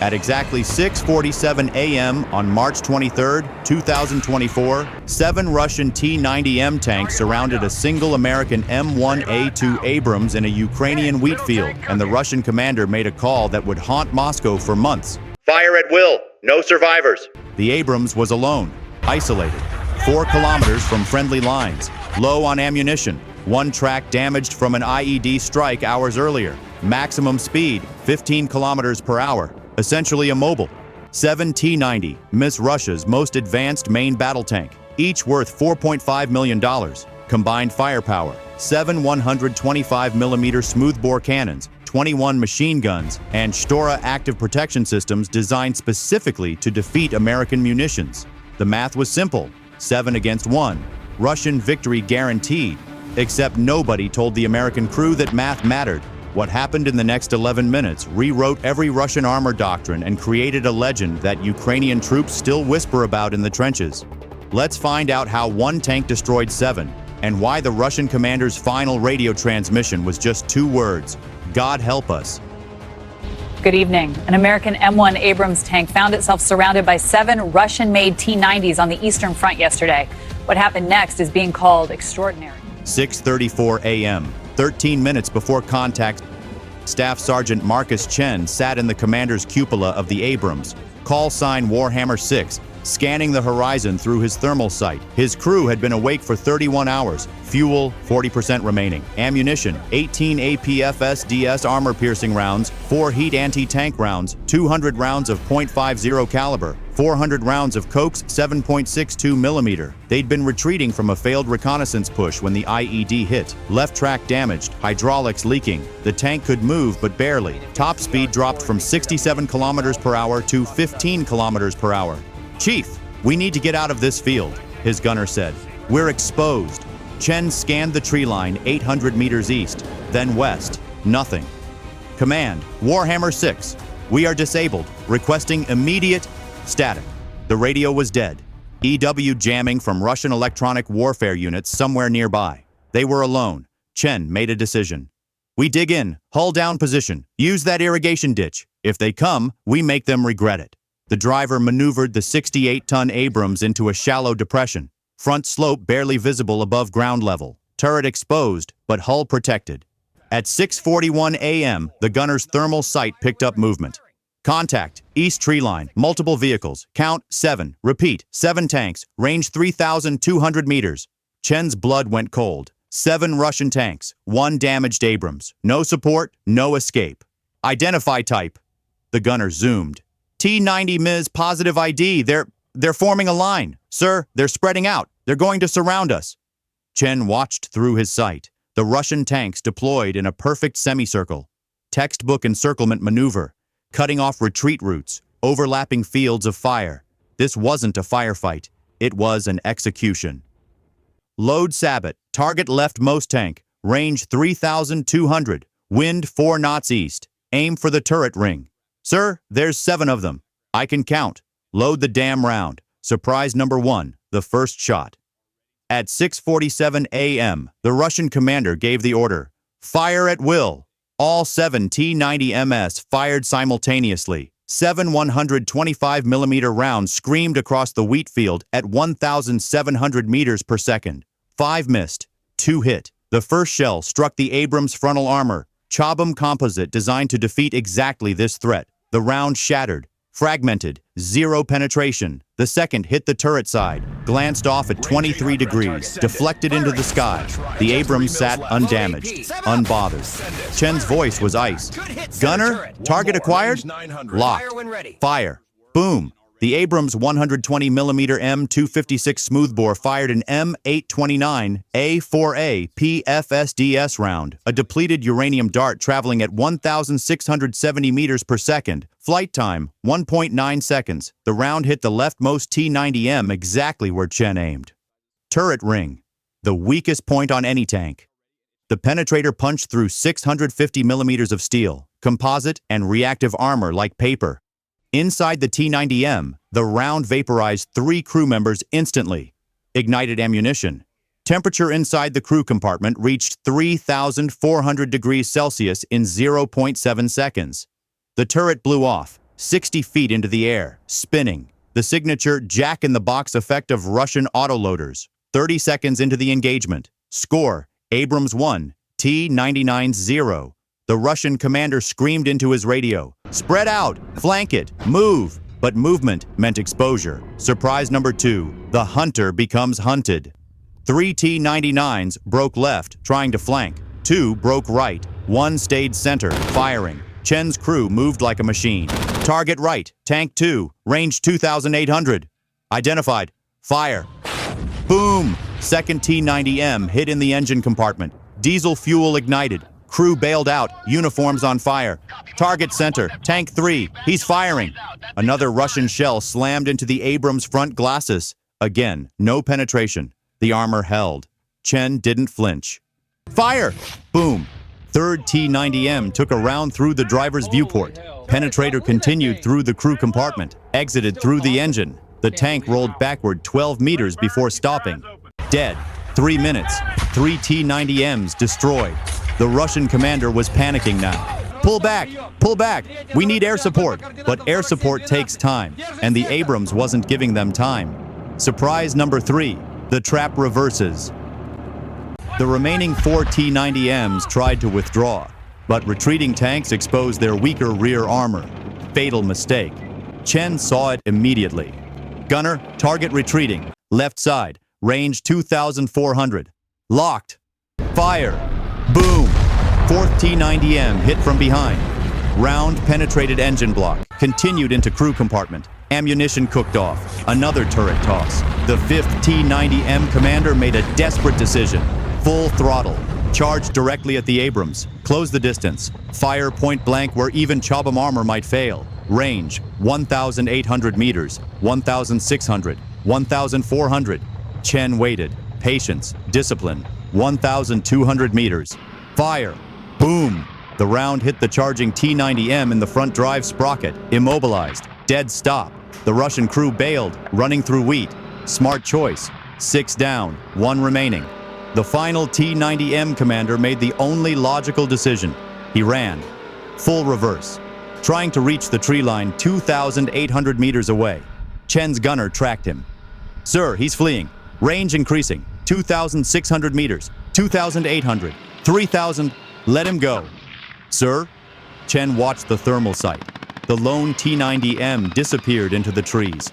At exactly 6:47 a.m. on March 23, 2024, 7 Russian T90M tanks surrounded a single American M1 Abrams in a Ukrainian wheat field, and the Russian commander made a call that would haunt Moscow for months. Fire at will, no survivors. The Abrams was alone, isolated, 4 kilometers from friendly lines, low on ammunition, one track damaged from an IED strike hours earlier, maximum speed 15 kilometers per hour. Essentially immobile. 7 T90, Miss Russia's most advanced main battle tank, each worth $4.5 million. Combined firepower, 7 125mm smoothbore cannons, 21 machine guns, and Stora active protection systems designed specifically to defeat American munitions. The math was simple, 7 against 1. Russian victory guaranteed. Except nobody told the American crew that math mattered. What happened in the next 11 minutes rewrote every Russian armor doctrine and created a legend that Ukrainian troops still whisper about in the trenches. Let's find out how one tank destroyed 7, and why the Russian commander's final radio transmission was just 2 words: God help us. Good evening. An American M1 Abrams tank found itself surrounded by 7 Russian-made T90s on the Eastern Front yesterday. What happened next is being called extraordinary. 6:34 a.m. 13 minutes before contact, Staff Sergeant Marcus Chen sat in the commander's cupola of the Abrams, call sign Warhammer 6, scanning the horizon through his thermal sight. His crew had been awake for 31 hours, fuel 40% remaining, ammunition 18 APFSDS armor-piercing rounds, 4 heat anti-tank rounds, 200 rounds of .50 caliber, 400 rounds of Koch's 7.62mm. They'd been retreating from a failed reconnaissance push when the IED hit. Left track damaged, hydraulics leaking. The tank could move, but barely. Top speed dropped from 67 kilometers per hour to 15 kilometers per hour. "Chief, we need to get out of this field," his gunner said. "We're exposed." Chen scanned the tree line 800 meters east, then west. Nothing. "Command, Warhammer 6. We are disabled. Requesting immediate..." Static. The radio was dead. EW jamming from Russian electronic warfare units somewhere nearby. They were alone. Chen made a decision. "We dig in, hull down position, use that irrigation ditch. If they come, we make them regret it." The driver maneuvered the 68-ton Abrams into a shallow depression. Front slope barely visible above ground level. Turret exposed, but hull protected. At 6:41 a.m., the gunner's thermal sight picked up movement. "Contact, east tree line, multiple vehicles, count 7, repeat, 7 tanks, range 3,200 meters. Chen's blood went cold. 7 Russian tanks, 1 damaged Abrams. No support, no escape. Identify type." The gunner zoomed. "T90 Ms. positive ID, they're forming a line. Sir, they're spreading out. They're going to surround us." Chen watched through his sight. The Russian tanks deployed in a perfect semicircle. Textbook encirclement maneuver. Cutting off retreat routes, overlapping fields of fire. This wasn't a firefight. It was an execution. Load Sabot, target leftmost tank, range 3,200, wind 4 knots east. Aim for the turret ring. Sir, there's 7 of them. I can count. Load the damn round. Surprise number 1, the first shot. At 6:47 a.m., the Russian commander gave the order. Fire at will. All 7 T90MS fired simultaneously. 7 125mm rounds screamed across the wheat field at 1,700 meters per second. 5 missed. 2 hit. The first shell struck the Abrams frontal armor, Chobham composite designed to defeat exactly this threat. The round shattered. Fragmented. 0 penetration. The second hit the turret side, glanced off at 23 degrees, deflected into the sky. The Abrams sat undamaged, unbothered. Chen's voice was ice. "Gunner, target acquired? Locked. Fire." Boom. The Abrams 120mm M256 smoothbore fired an M829 A4A PFSDS round, a depleted uranium dart traveling at 1,670 meters per second. Flight time, 1.9 seconds. The round hit the leftmost T90M exactly where Chen aimed. Turret ring, the weakest point on any tank. The penetrator punched through 650 millimeters of steel, composite, and reactive armor like paper. Inside the T90M, the round vaporized 3 crew members instantly. Ignited ammunition. Temperature inside the crew compartment reached 3,400 degrees Celsius in 0.7 seconds. The turret blew off. 60 feet into the air, spinning. The signature jack-in-the-box effect of Russian autoloaders. 30 seconds into the engagement. Score, Abrams 1, T-99 0. The Russian commander screamed into his radio, "Spread out! Flank it! Move!" But movement meant exposure. Surprise number 2, the hunter becomes hunted. 3 T-99s broke left, trying to flank. 2 broke right. 1 stayed center, firing. Chen's crew moved like a machine. Target right, tank 2, range 2,800. Identified. Fire. Boom! Second T-90M hit in the engine compartment. Diesel fuel ignited. Crew bailed out, uniforms on fire. Target center, tank 3, he's firing. Another Russian shell slammed into the Abrams front glasses. Again, no penetration. The armor held. Chen didn't flinch. Fire! Boom! Third T-90M took a round through the driver's viewport. Penetrator continued through the crew compartment, exited through the engine. The tank rolled backward 12 meters before stopping. Dead. 3 minutes. 3 T-90Ms destroyed. The Russian commander was panicking now. Pull back! Pull back! We need air support! But air support takes time, and the Abrams wasn't giving them time. Surprise number 3. The trap reverses. The remaining 4 T-90Ms tried to withdraw, but retreating tanks exposed their weaker rear armor. Fatal mistake. Chen saw it immediately. Gunner, target retreating. Left side, range 2,400. Locked. Fire. Boom! 4th T-90M hit from behind. Round penetrated engine block. Continued into crew compartment. Ammunition cooked off. Another turret toss. The 5th T-90M commander made a desperate decision. Full throttle. Charge directly at the Abrams. Close the distance. Fire point blank where even Chobham armor might fail. Range, 1,800 meters, 1,600, 1,400. Chen waited. Patience, discipline. 1,200 meters. Fire. Boom! The round hit the charging T-90M in the front drive sprocket. Immobilized. Dead stop. The Russian crew bailed, running through wheat. Smart choice. 6 down, 1 remaining. The final T-90M commander made the only logical decision. He ran. Full reverse. Trying to reach the tree line 2,800 meters away. Chen's gunner tracked him. "Sir, he's fleeing. Range increasing. 2,600 meters. 2,800. 3,000. Let him go." "Sir?" Chen watched the thermal sight. The lone T-90M disappeared into the trees.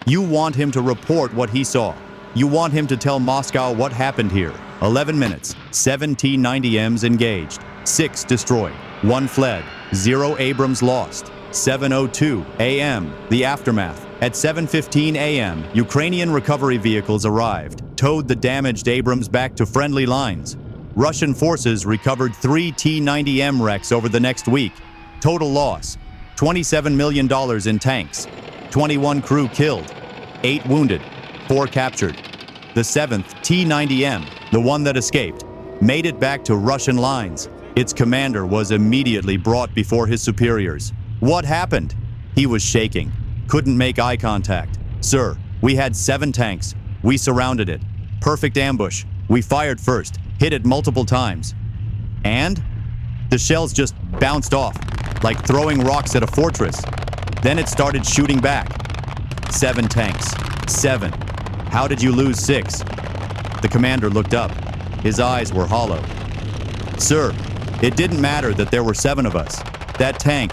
You want him to report what he saw. You want him to tell Moscow what happened here. 11 minutes. 7 T-90Ms engaged. 6 destroyed. 1 fled. 0 Abrams lost. 7:02 a.m. The aftermath. At 7:15 a.m., Ukrainian recovery vehicles arrived, towed the damaged Abrams back to friendly lines. Russian forces recovered 3 T-90M wrecks over the next week. Total loss, $27 million in tanks. 21 crew killed. 8 wounded. 4 captured. The 7th T-90M, the one that escaped, made it back to Russian lines. Its commander was immediately brought before his superiors. What happened? He was shaking. Couldn't make eye contact. "Sir, we had 7 tanks. We surrounded it. Perfect ambush. We fired first, hit it multiple times. And? The shells just bounced off, like throwing rocks at a fortress. Then it started shooting back. 7 tanks. 7. How did you lose 6? The commander looked up. His eyes were hollow. "Sir, it didn't matter that there were 7 of us. That tank,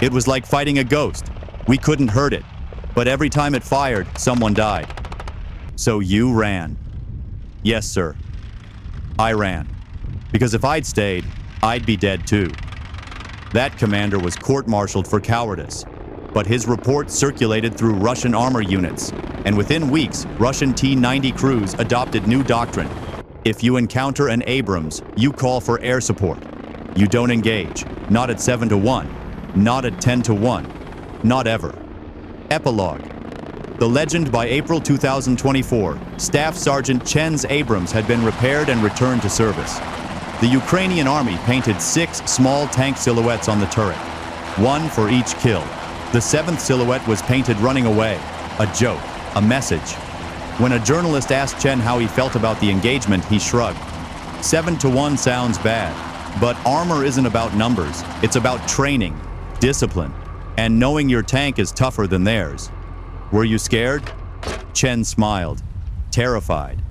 it was like fighting a ghost. We couldn't hurt it. But every time it fired, someone died." "So you ran?" "Yes, sir. I ran. Because if I'd stayed, I'd be dead too." That commander was court-martialed for cowardice. But his report circulated through Russian armor units, and within weeks, Russian T-90 crews adopted new doctrine. If you encounter an Abrams, you call for air support. You don't engage, not at 7-1, not at 10-1, not ever. Epilogue. The legend by April 2024, Staff Sergeant Chen's Abrams had been repaired and returned to service. The Ukrainian army painted 6 small tank silhouettes on the turret, 1 for each kill. The 7th silhouette was painted running away, a joke, a message. When a journalist asked Chen how he felt about the engagement, he shrugged. 7-1 sounds bad, but armor isn't about numbers. It's about training, discipline. and knowing your tank is tougher than theirs. Were you scared? Chen smiled, terrified.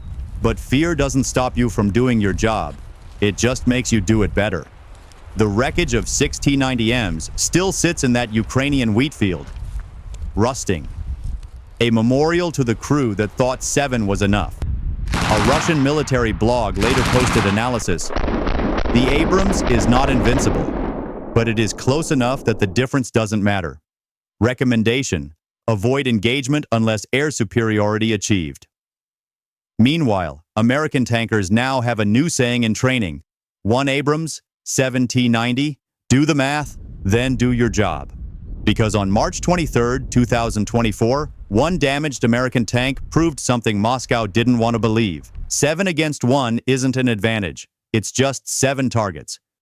But fear doesn't stop you from doing your job. It just makes you do it better. The wreckage of 6 T90Ms still sits in that Ukrainian wheat field, rusting. A memorial to the crew that thought 7 was enough. A Russian military blog later posted analysis. The Abrams is not invincible, but it is close enough that the difference doesn't matter. Recommendation: avoid engagement unless air superiority achieved. Meanwhile, American tankers now have a new saying in training: 1 Abrams, 7 T90, do the math, then do your job. Because on March 23, 2024, one damaged American tank proved something Moscow didn't want to believe. 7 against 1 isn't an advantage. It's just 7 targets.